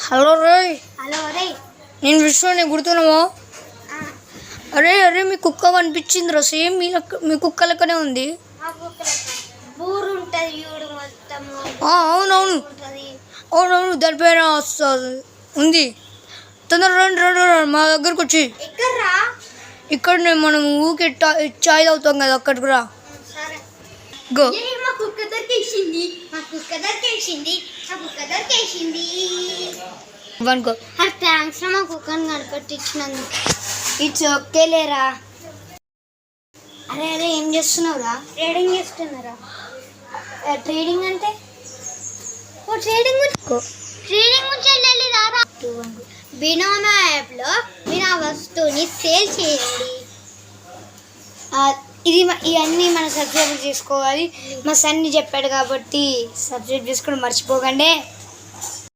Hello రోయ్. Hello రే. నేను విశ్వాన్ని గుర్తున్నావా? అరే అరే మీ కుక్క కనిపించింది రా, సేమ్ మీ కుక్క లెక్కనే ఉంది. అవునవును అవునవును, దాని పేరు ఉంది. తొందర రండి రండి మా దగ్గరకు వచ్చి. ఇక్కడనే మనం ఊకే చాయ్ తాగుతాం కదా, అక్కడికి రా. గో. థ్యాంక్స్ రా, మా కుక్కని కనిపెట్టించినందుకు. ఇట్స్ ఓకే లేరా. అరే అరే ఏం చేస్తున్నావురా? ట్రేడింగ్ చేస్తున్నారా? ట్రేడింగ్ అంటే ట్రేడింగ్ బినోమో యాప్లో మీరు ఆ వస్తువుని సేల్ చేయండి. ఇవన్నీ మనం సబ్స్క్రైబ్ చేసుకోవాలి. మా సన్ని చెప్పాడు కాబట్టి సబ్స్క్రైబ్ చేసుకోవడం మర్చిపోకండి.